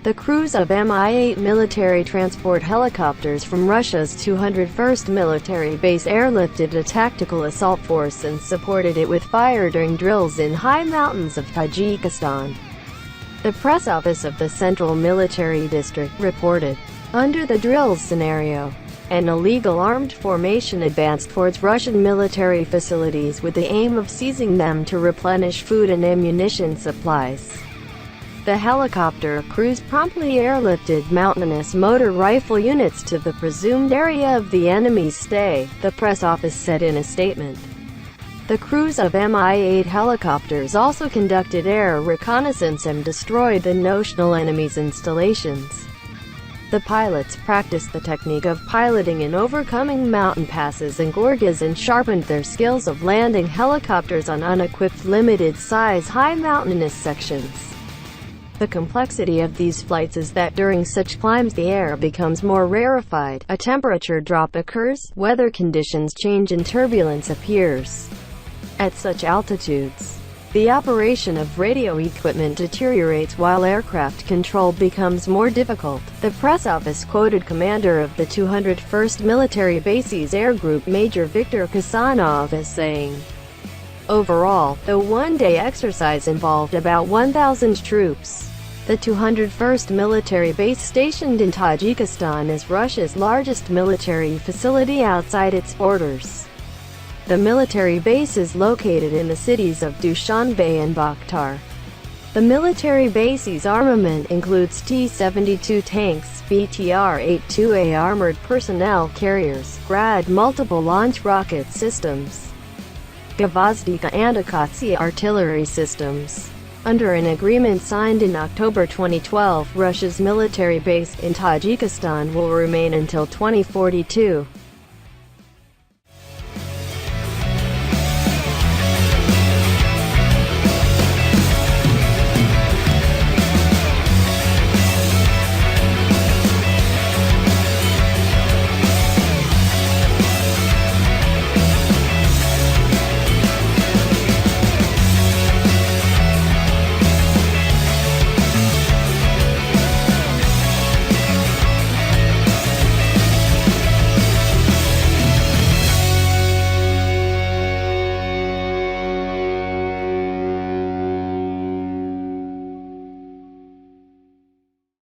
The crews of Mi-8 military transport helicopters from Russia's 201st Military Base airlifted a tactical assault force and supported it with fire during drills in high mountains of Tajikistan. The press office of the Central Military District reported, under the drills scenario, an illegal armed formation advanced towards Russian military facilities with the aim of seizing them to replenish food and ammunition supplies. The helicopter crews promptly airlifted mountainous motor rifle units to the presumed area of the enemy's stay, the press office said in a statement. The crews of Mi-8 helicopters also conducted air reconnaissance and destroyed the notional enemy's installations. The pilots practiced the technique of piloting and overcoming mountain passes and gorges and sharpened their skills of landing helicopters on unequipped limited-size high mountainous sections. The complexity of these flights is that during such climbs the air becomes more rarefied, a temperature drop occurs, weather conditions change and turbulence appears. At such altitudes, the operation of radio equipment deteriorates while aircraft control becomes more difficult. The press office quoted commander of the 201st Military Base's Air Group Major Viktor Kasanov as saying, "Overall, the one-day exercise involved about 1,000 troops. The 201st Military Base stationed in Tajikistan is Russia's largest military facility outside its borders. The military base is located in the cities of Dushanbe and Bakhtar. The military base's armament includes T-72 tanks, BTR-82A armored personnel carriers, Grad multiple launch rocket systems, Gvozdika and Akatsi artillery systems." Under an agreement signed in October 2012, Russia's military base in Tajikistan will remain until 2042.